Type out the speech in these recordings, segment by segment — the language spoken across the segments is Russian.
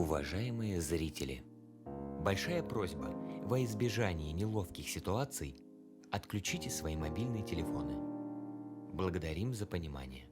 Уважаемые зрители, большая просьба во избежание неловких ситуаций отключите свои мобильные телефоны. Благодарим за понимание.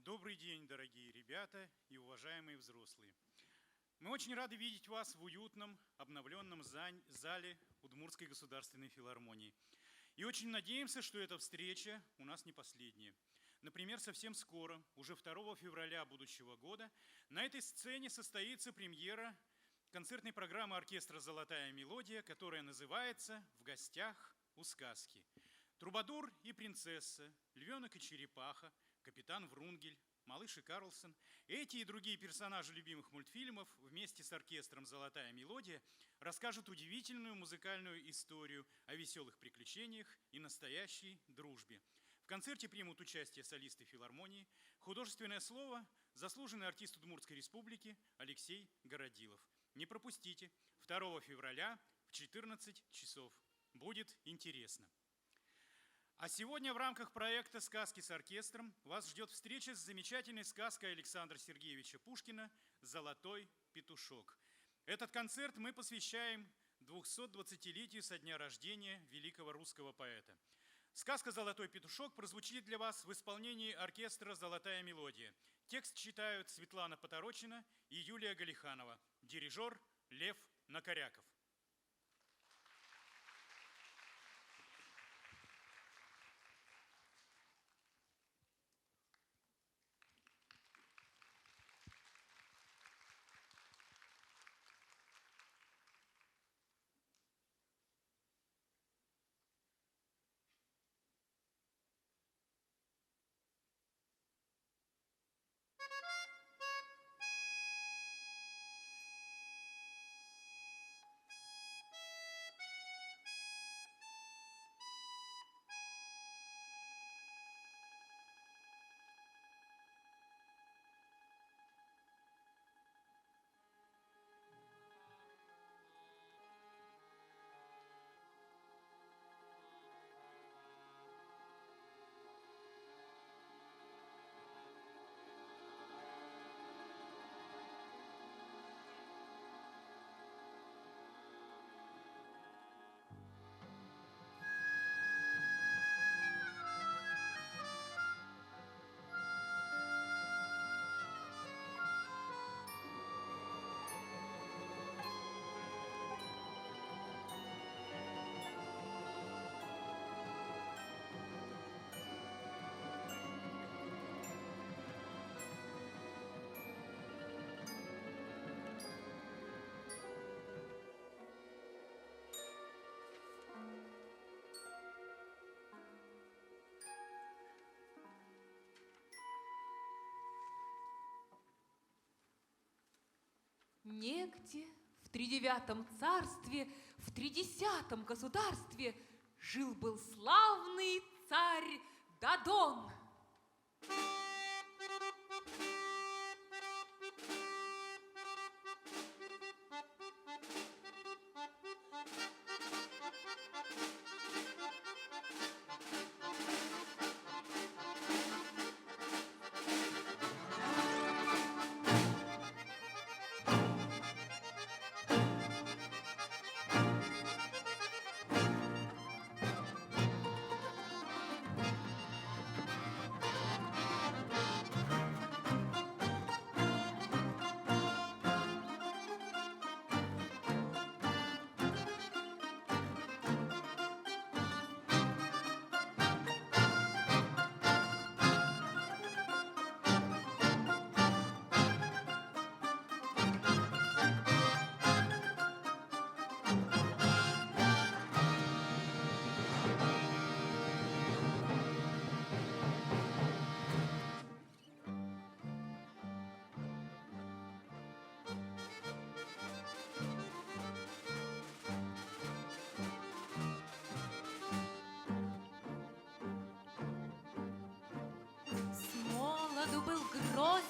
Добрый день, дорогие ребята и уважаемые взрослые. Мы очень рады видеть вас в уютном, обновленном зале Удмуртской государственной филармонии. И очень надеемся, что эта встреча у нас не последняя. Например, совсем скоро, уже 2 февраля будущего года, на этой сцене состоится премьера концертной программы оркестра «Золотая мелодия», которая называется «В гостях у сказки». Трубадур и принцесса, львенок и черепаха, капитан Врунгель, малыш и Карлсон. Эти и другие персонажи любимых мультфильмов вместе с оркестром «Золотая мелодия» расскажут удивительную музыкальную историю о веселых приключениях и настоящей дружбе. В концерте примут участие солисты филармонии. Художественное слово – заслуженный артист Удмуртской республики Алексей Городилов. Не пропустите, 2 февраля в 14 часов. Будет интересно. А сегодня в рамках проекта «Сказки с оркестром» вас ждет встреча с замечательной сказкой Александра Сергеевича Пушкина «Золотой петушок». Этот концерт мы посвящаем 220-летию со дня рождения великого русского поэта. Сказка «Золотой петушок» прозвучит для вас в исполнении оркестра «Золотая мелодия». Текст читают Светлана Поторочина и Юлия Галиханова. Дирижер Лев Накоряков. Негде в 39-м царстве, в 30-м государстве жил-был славный царь Дадон.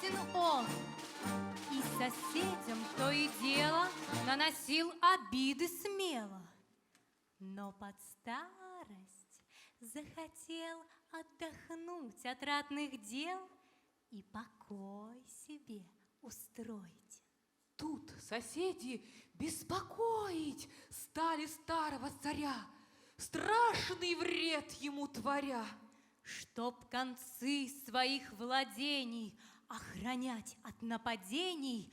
несчастен он, и соседям то и дело наносил обиды смело. Но под старость захотел отдохнуть от ратных дел и покой себе устроить. Тут соседи беспокоить стали старого царя, страшный вред ему творя. Чтоб концы своих владений охранять от нападений,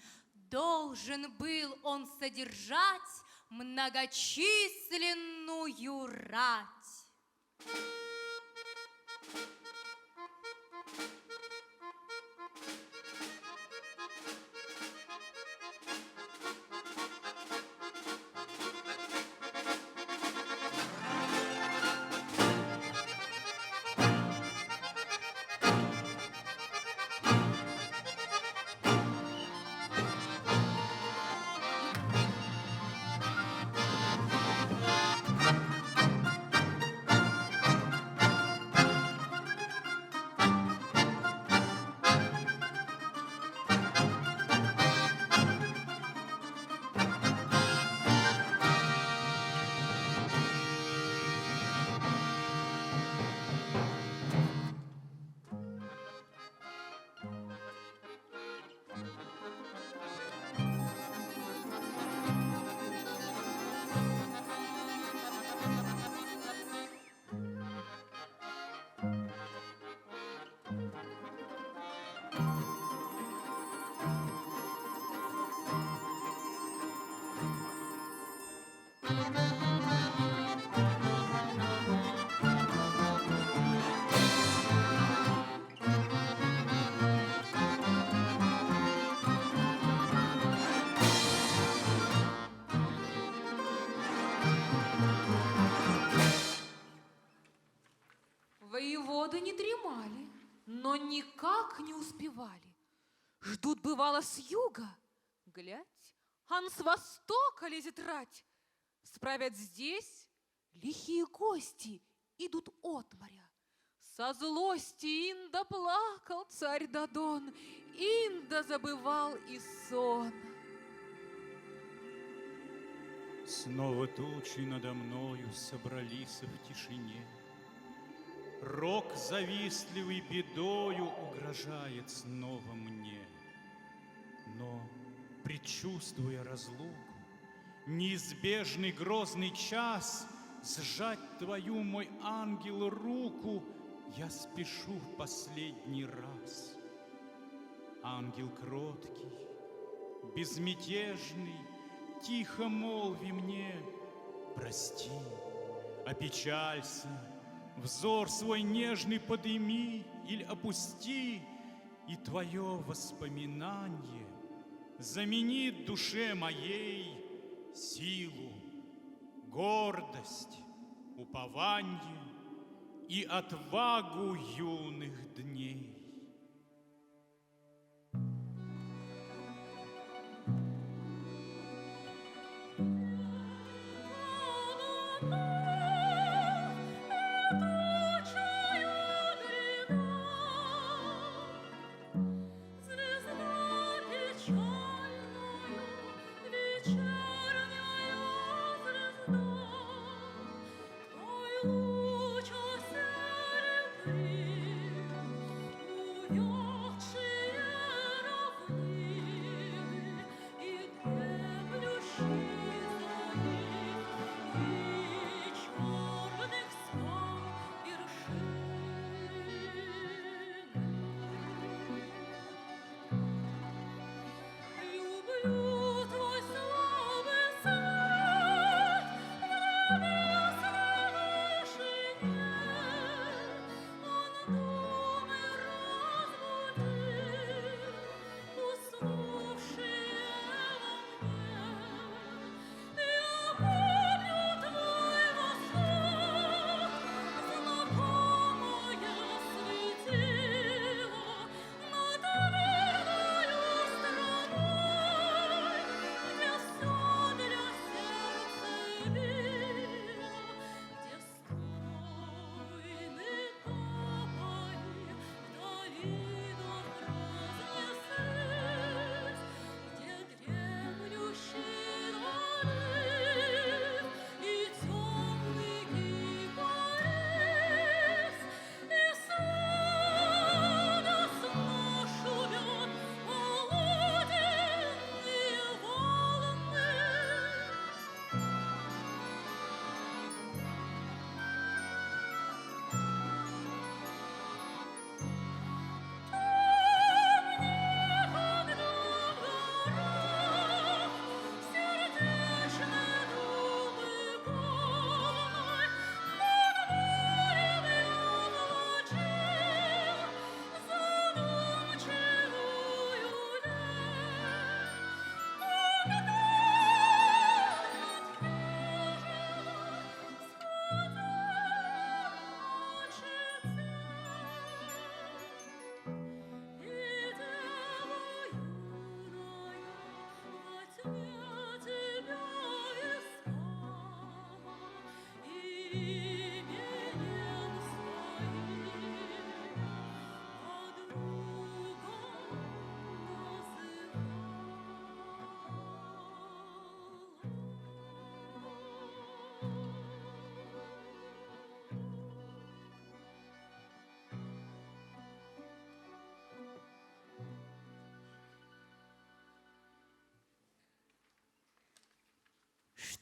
должен был он содержать многочисленную рать. Воеводы не дремали, но никак не успевали. Ждут, бывало, с юга. Глядь, ан с востока лезет рать. Справят здесь лихие гости, идут от моря. Со злости инда плакал царь Дадон, инда забывал и сон. Снова тучи надо мною собрались в тишине. Рок завистливый бедою угрожает снова мне. Но, предчувствуя разлуку, неизбежный грозный час, сжать твою, мой ангел, руку я спешу в последний раз. Ангел кроткий, безмятежный, тихо молви мне: прости, опечалься, взор свой нежный подыми или опусти, и твое воспоминание заменит душе моей силу, гордость, упование и отвагу юных дней.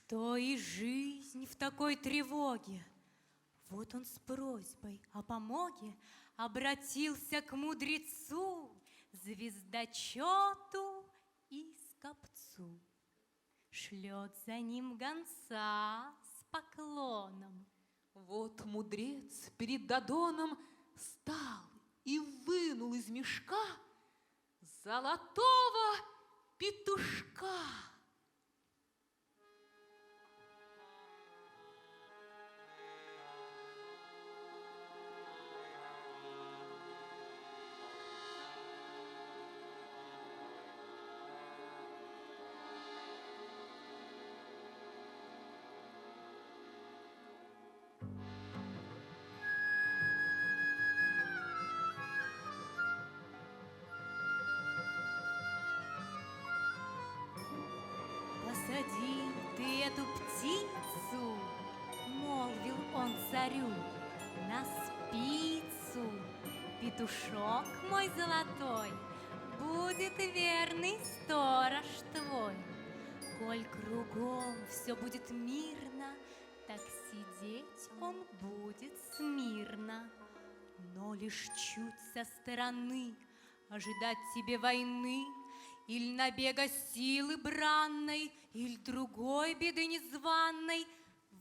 что и жизнь в такой тревоге. Вот он с просьбой о помоге обратился к мудрецу, звездочету и скопцу. Шлет за ним гонца с поклоном. Вот мудрец перед Додоном стал и вынул из мешка золотого петушка. Посади ты эту птицу, молвил он царю, на спицу. Петушок мой золотой будет верный сторож твой. Коль кругом все будет мирно, так сидеть он будет смирно. Но лишь чуть со стороны ожидать тебе войны, иль набега силы бранной, иль другой беды незваной.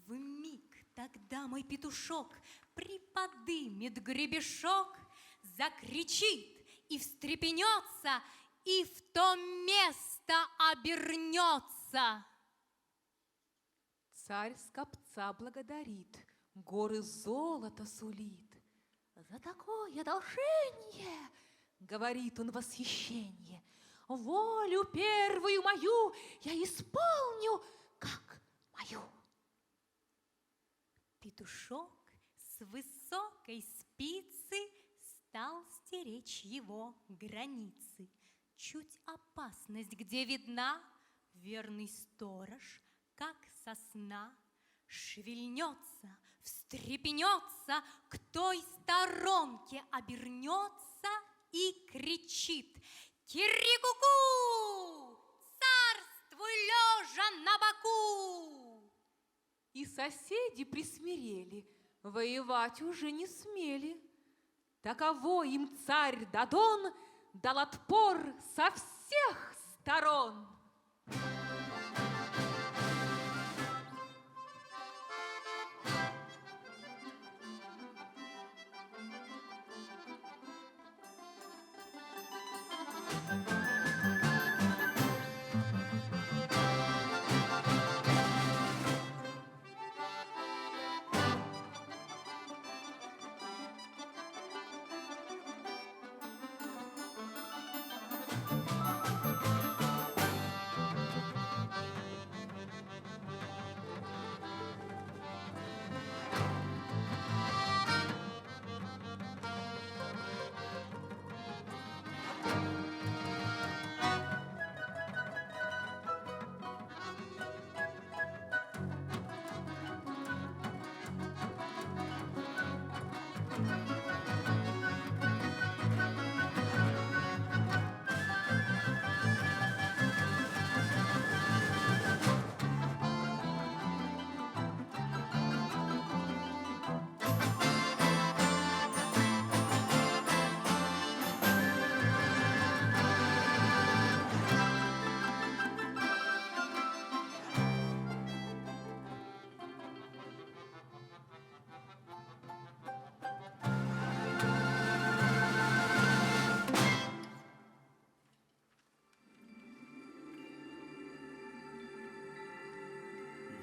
Вмиг тогда мой петушок приподымет гребешок, закричит и встрепенется, и в то место обернется. Царь скопца благодарит, горы золота сулит. За такое одолжение, говорит он в восхищении, волю первую мою я исполню, как мою. Петушок с высокой спицы стал стеречь его границы. Чуть опасность где видна, верный сторож, как со сна, шевельнется, встрепенется, к той сторонке обернется и кричит: «Кирикуку! Царствуй лежа на боку!» И соседи присмирели, воевать уже не смели. Таково им царь Додон дал отпор со всех сторон.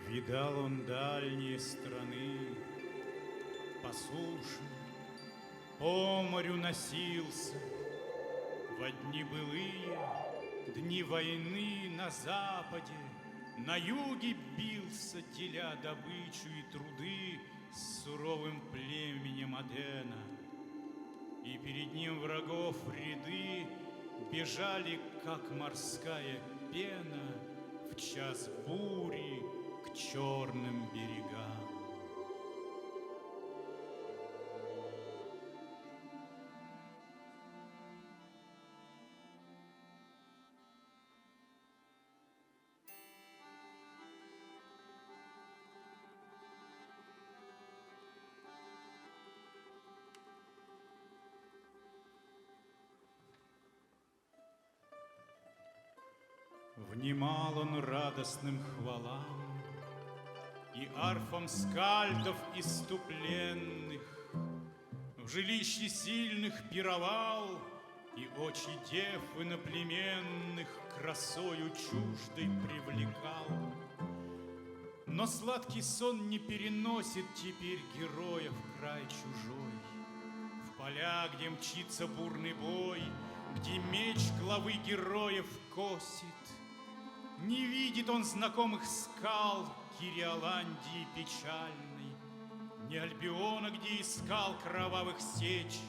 Видал он дальние страны, по суше, по морю носился. Во дни былые, дни войны на западе, на юге бился, деля добычу и труды с суровым племенем Адена. И перед ним врагов ряды бежали, как морская пена, в час бури к черным берегам. Внимал он радостным хвалам и арфам скальдов иступленных, в жилище сильных пировал, и очи дев иноплеменных красою чуждой привлекал. Но сладкий сон не переносит теперь героя в край чужой, в поля, где мчится бурный бой, где меч главы героев косит. Не видит он знакомых скал Кириоландии печальной, ни Альбиона, где искал кровавых сеч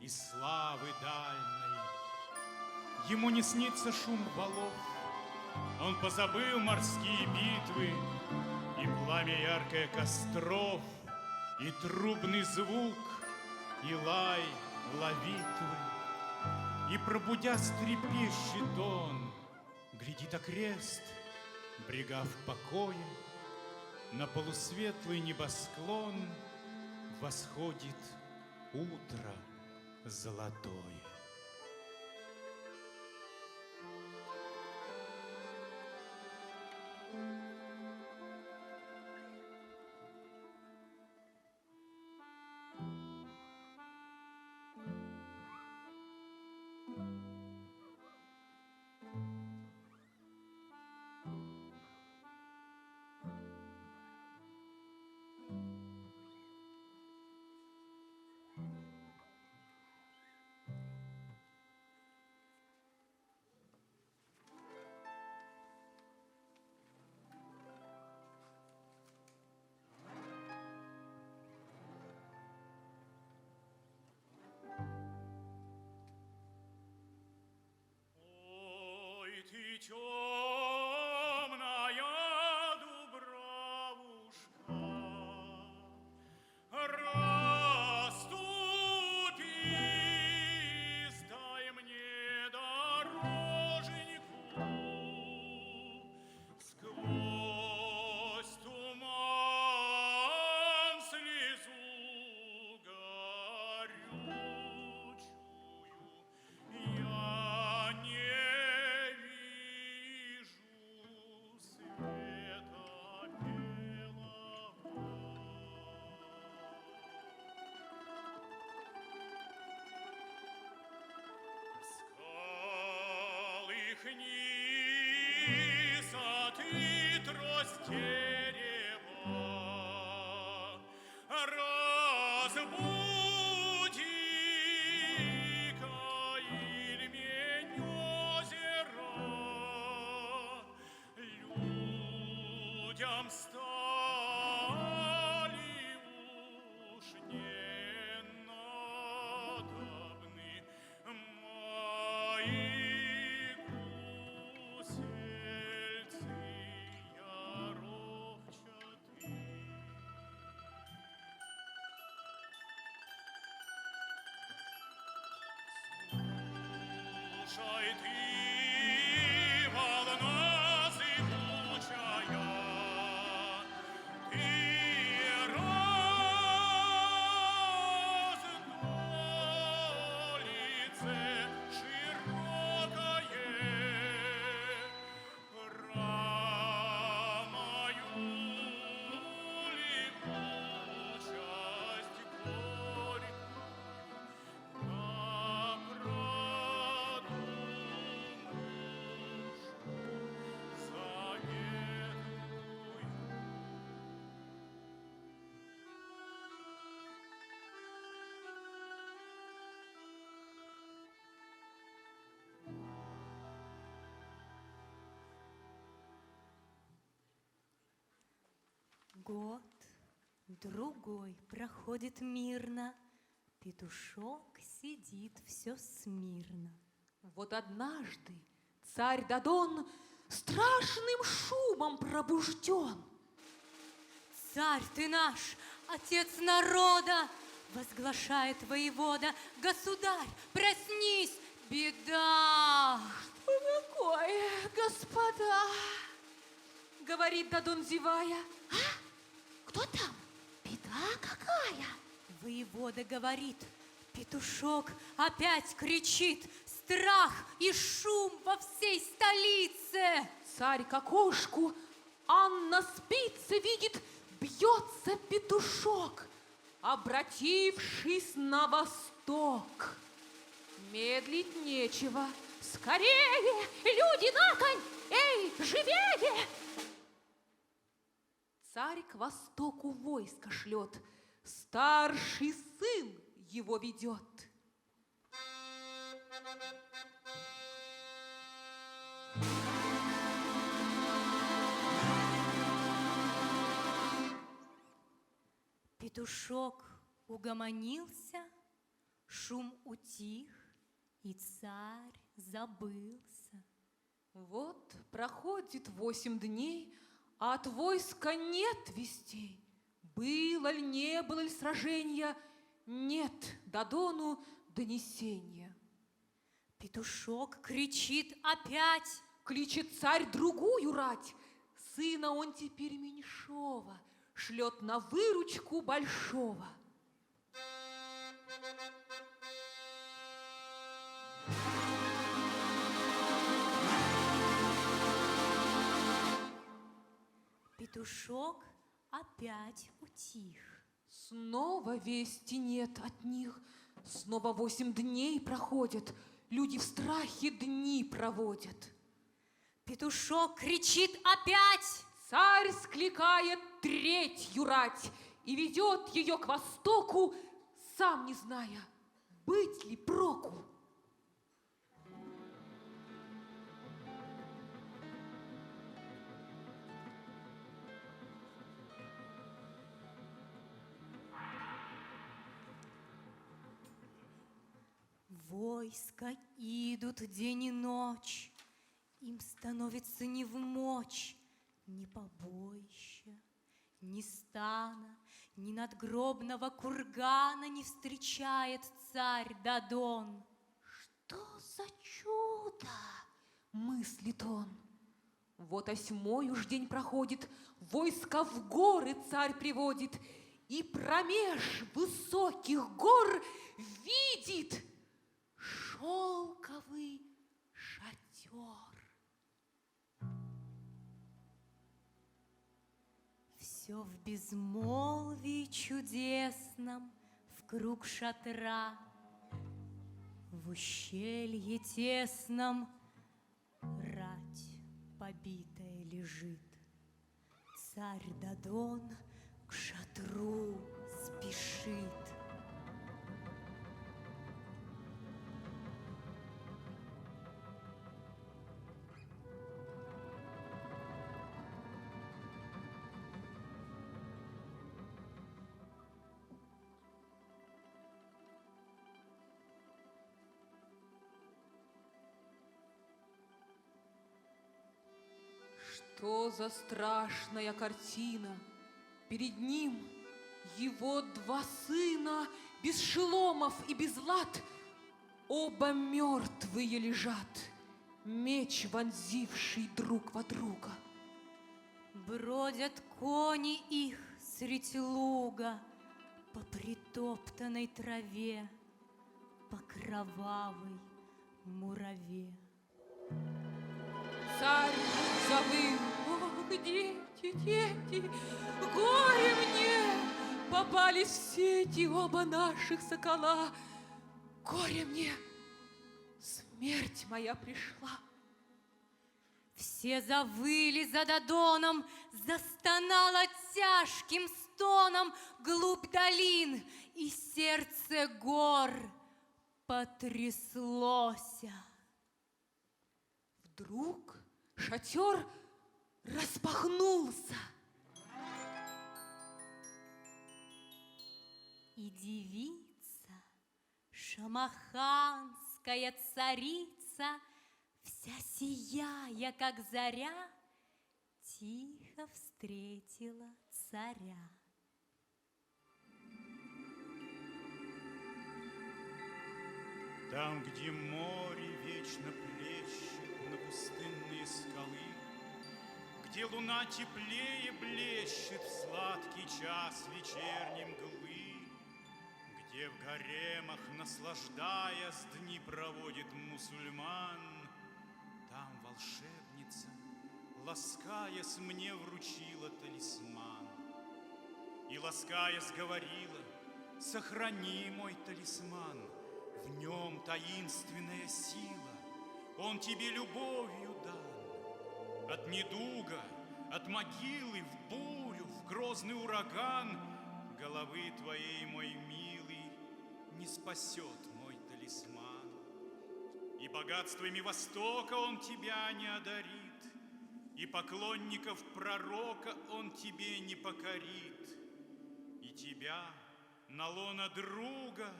и славы дальной. Ему не снится шум валов, он позабыл морские битвы, и пламя яркое костров, и трубный звук, и лай лавитвы. И, пробудясь, трепещет он, глядит окрест, брега в покое, на полусветлый небосклон восходит утро золотое. Ты темная дубравушка, расступись, дай мне дороженьку сквозь туман слезу горючую. Я не высоты трость дерева, разбуди-ка Ильмень озера, людям стали уж не надобны мои слушай ты, волна зыбучая, ты раздолице широкое, рамою липучесть горькую Год, другой проходит мирно, петушок сидит все смирно. Вот однажды царь Дадон страшным шумом пробужден. Царь ты наш, отец народа, возглашает воевода. Государь, проснись, беда! Что такое, господа? Говорит Дадон, зевая. А? Кто там? Беда какая? Воевода говорит, петушок опять кричит, страх и шум во всей столице. Царь к окошку, Анна спица видит, бьется петушок, обратившись на восток. Медлить нечего. Скорее, люди на конь! Эй, живее! Царь к востоку войско шлет, старший сын его ведет. Петушок угомонился, шум утих, и царь забылся. Вот проходит 8 дней, а от войска нет вестей. Было ли, не было ли сражения, нет до Дону донесения. Петушок кричит опять. Кличет царь другую рать. Сына он теперь меньшого шлет на выручку большого. Петушок опять утих. Снова вести нет от них. Снова 8 дней проходят. Люди в страхе дни проводят. Петушок кричит опять. Царь скликает третью рать и ведет ее к востоку, сам не зная, быть ли проку. Войска идут день и ночь, им становится невмочь ни побоища, ни стана, ни надгробного кургана не встречает царь Дадон. Что за чудо, мыслит он. Вот 8-й уж день проходит, войско в горы царь приводит, и промеж высоких гор видит шелковый шатер. Все в безмолвии чудесном, в круг шатра, в ущелье тесном рать побитая лежит. Царь Дадон к шатру спешит. Что за страшная картина! Перед ним его 2 сына, без шеломов и без лад, оба мертвые лежат, меч вонзивший друг во друга. Бродят кони их средь луга по притоптанной траве, по кровавой мураве. Царь завыл: ох, дети, дети, горе мне! Попались в сети оба наших сокола. Горе мне, смерть моя пришла. Все завыли за Дадоном, застонало тяжким стоном глубь долин, и сердце гор потряслося. Вдруг шатер распахнулся, и девица, шамаханская царица, вся сияя, как заря, тихо встретила царя. Там, где море вечно плещет на пустынные скалы, где луна теплее блещет в сладкий час вечерней мглы, где в гаремах, наслаждаясь, дни проводит мусульман, там волшебница, ласкаясь, мне вручила талисман. И, ласкаясь, говорила: сохрани мой талисман, в нем таинственная сила, он тебе любовью дан. От недуга, от могилы в бурю, в грозный ураган головы твоей, мой милый, не спасет мой талисман. И богатствами Востока он тебя не одарит, и поклонников пророка он тебе не покорит, и тебя на лоно друга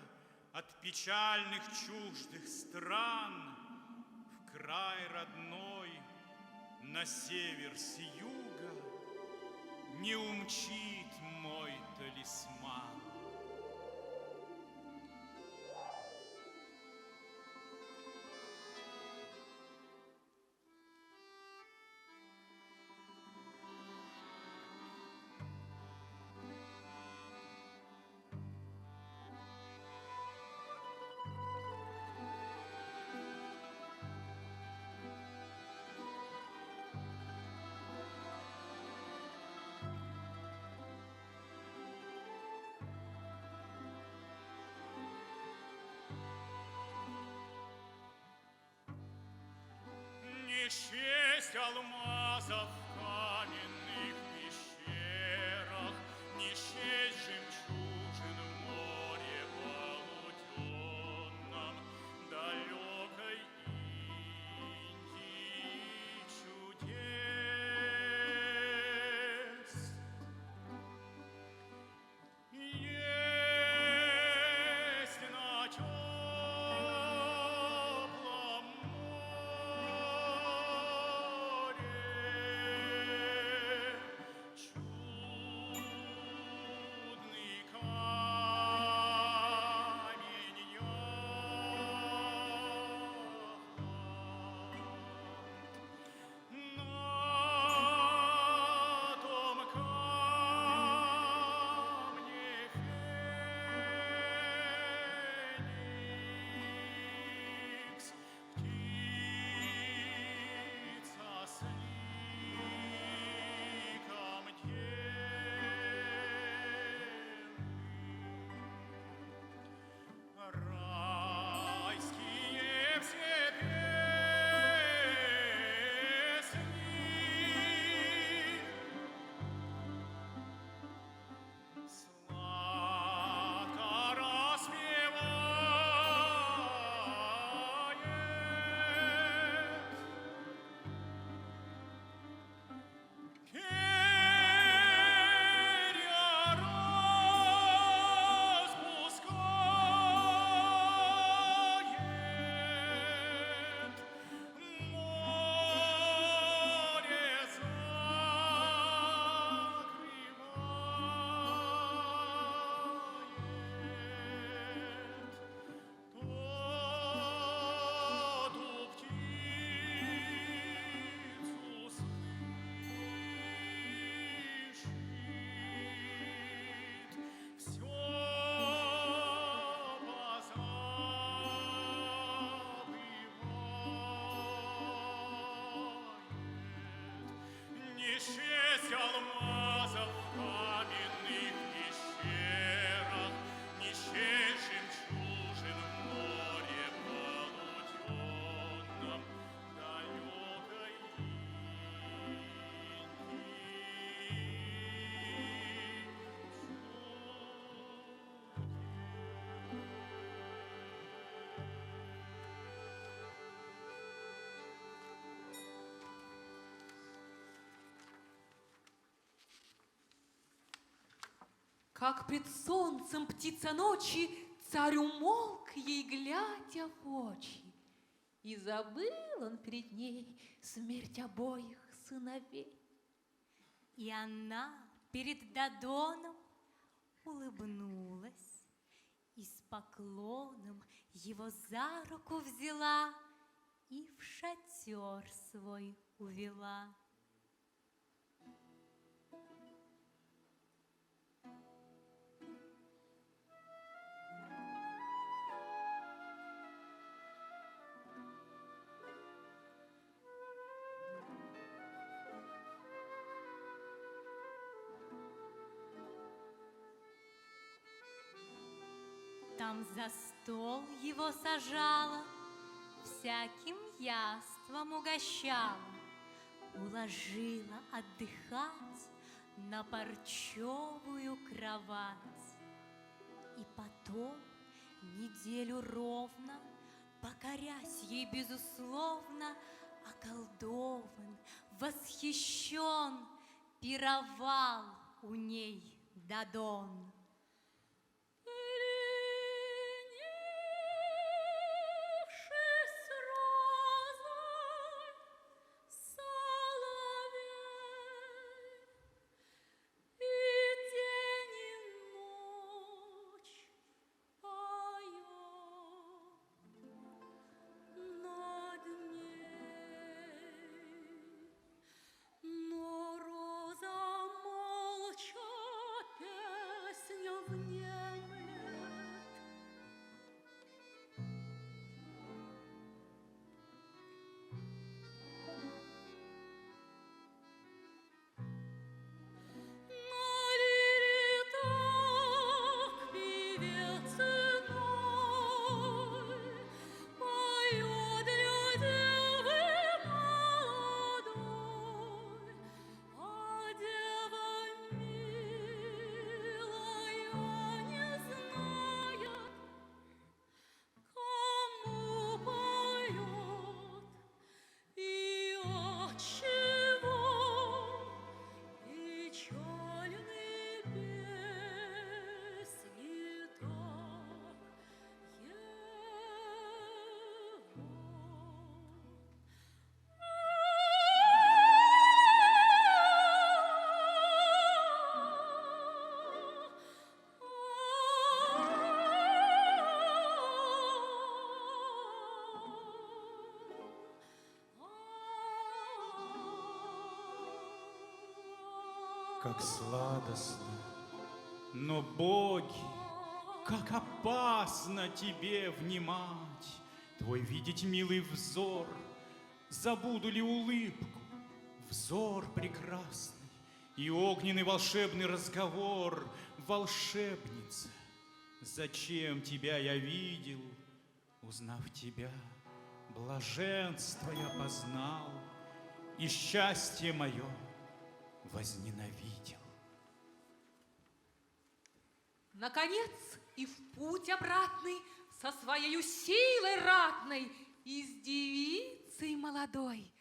от печальных чуждых стран в край родной, на север с юга не умчит мой талисман. Не счесть алмазов в каменных пещерах, не счесть жемчужин в море полутемном, далекой Индии чудес. Есть на теплом море чудный камень яхонт. На том камне феникс, птица с ликом девы. Райские все песни сладко распевает. Перья распускает, море закрывает. Ту птицу слышит, все позабывает. Не счесть алмазов в каменных пещерах, не счесть жемчужин в море полутемном, далекой Как пред солнцем птица ночи, царь умолк ей, глядя в очи. И забыл он перед ней смерть обоих сыновей. И она перед Додоном улыбнулась и с поклоном его за руку взяла и в шатер свой увела. Там за стол его сажала, всяким яством угощала, уложила отдыхать на парчевую кровать. И потом неделю ровно, покорясь ей безусловно, околдован, восхищен, пировал у ней Дадон. Как сладостно, но, боги, как опасно тебе внимать, твой видеть милый взор, забуду ли улыбку, взор прекрасный и огненный волшебный разговор. Волшебница, зачем тебя я видел, узнав тебя, блаженство я познал и счастье мое возненавидел. Наконец, и в путь обратный со своей силой ратной и с девицей молодой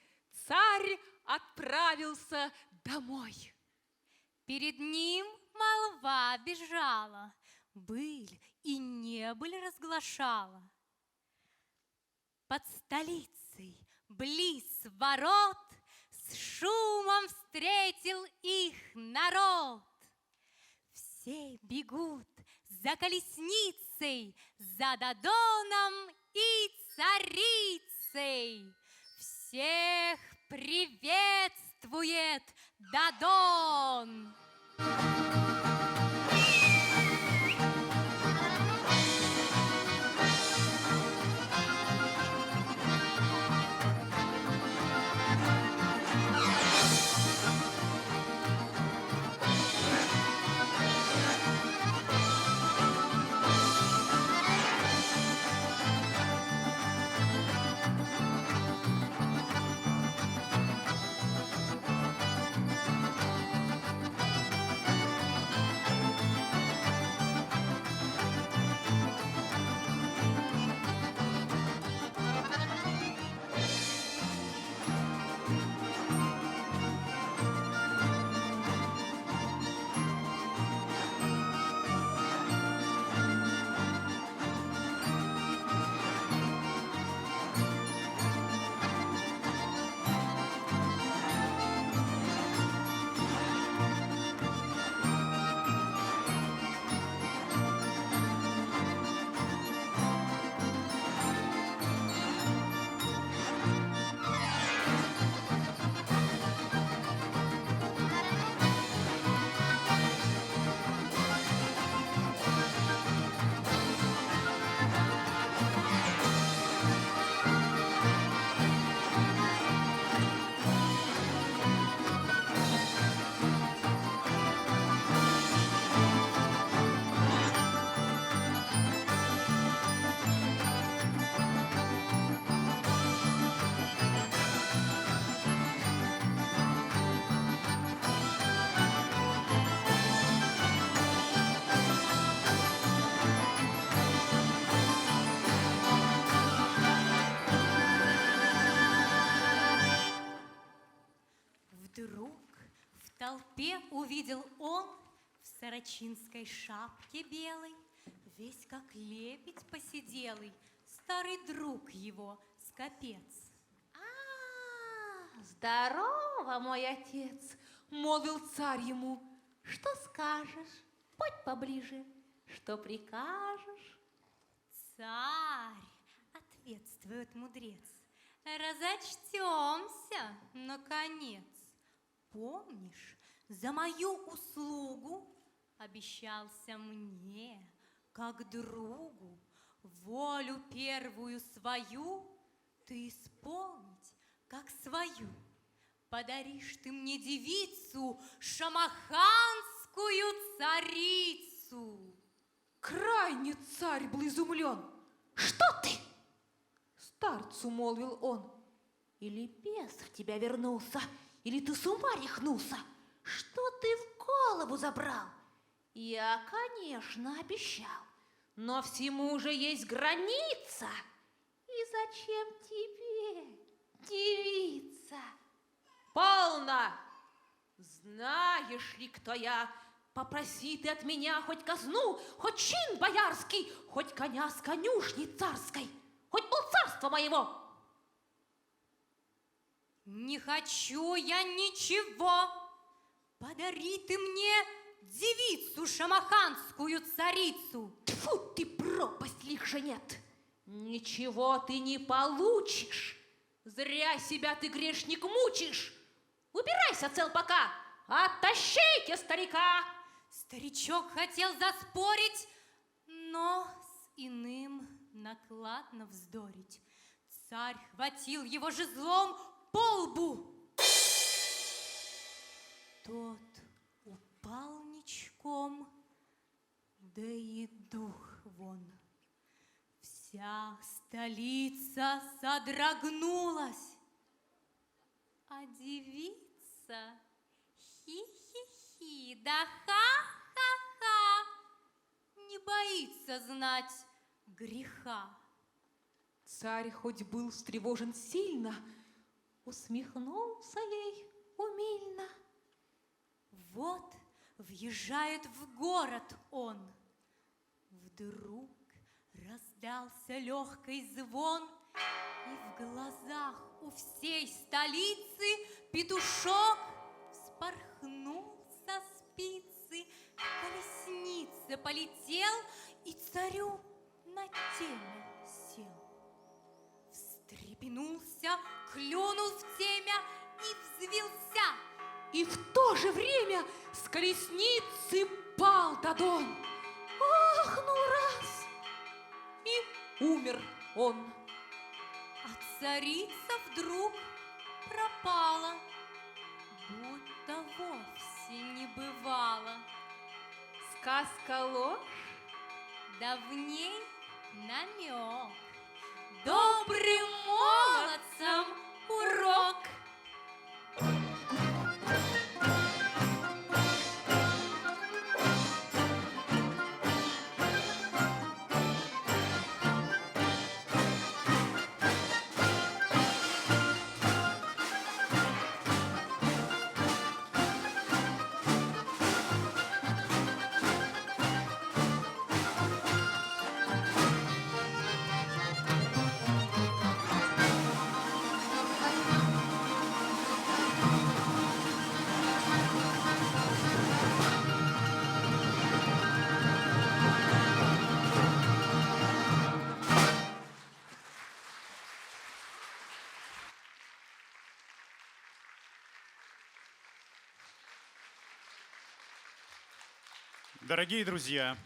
царь отправился домой. Перед ним молва бежала, быль и небыль разглашала. Под столицей, близ ворот, с шумом встретил их народ. Все бегут за колесницей, за Дадоном и царицей. Всех приветствует Дадон. увидел он в сорочинской шапке белой, весь как лебедь посиделый, старый друг его, скопец. Здорово, мой отец, молвил царь ему. Что скажешь? Подь поближе. Что прикажешь? Царь, ответствует мудрец, разочтемся, наконец. Помнишь, за мою услугу обещался мне, как другу, волю первую свою ты исполнить, как свою. Подаришь ты мне девицу, шамаханскую царицу. Крайне царь был изумлен. Что ты? Старцу молвил он. Или бес в тебя вернулся, или ты с ума рехнулся? Что ты в голову забрал? Я, конечно, обещал, но всему уже есть граница. И зачем тебе, девица? Полно! Знаешь ли, кто я? Попроси ты от меня хоть казну, хоть чин боярский, хоть коня с конюшни царской, хоть полцарства моего. Не хочу я ничего. Подари ты мне девицу шамаханскую царицу. Тьфу ты, пропасть лих же нет. Ничего ты не получишь. Зря себя ты, грешник, мучишь. Убирайся, цел пока, оттащите старика. Старичок хотел заспорить, но с иным накладно вздорить. Царь хватил его жезлом по лбу. Тот упал ничком, да и дух вон. Вся столица содрогнулась, а девица хи-хи-хи, да ха-ха-ха, не боится знать греха. Царь хоть был встревожен сильно, усмехнулся ей умильно. Вот въезжает в город он. Вдруг раздался легкий звон, и в глазах у всей столицы петушок вспорхнул со спицы, к колеснице полетел и царю на темя сел. Встрепенулся, клюнул в темя и взвился. И в то же время с колесницы пал Дадон. Ахнул раз, и умер он. А царица вдруг пропала, будто вовсе не бывало. Сказка ложь? Да в ней намек. Добрым молодцам урок. Дорогие друзья,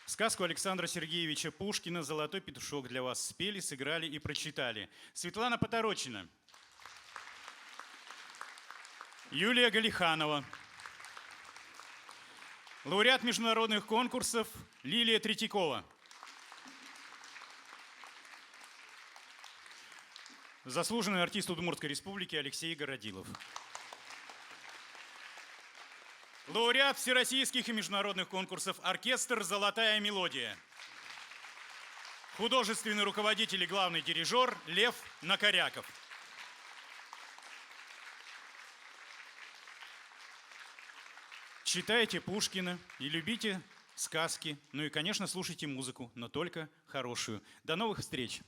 сказку Александра Сергеевича Пушкина «Золотой петушок» для вас спели, сыграли и прочитали Светлана Поторочина, Юлия Галиханова, лауреат международных конкурсов Лилия Третьякова, заслуженный артист Удмуртской республики Алексей Городилов. Лауреат всероссийских и международных конкурсов оркестр «Золотая мелодия». Художественный руководитель и главный дирижер Лев Накоряков. читайте Пушкина и любите сказки. Ну и, конечно, слушайте музыку, но только хорошую. До новых встреч!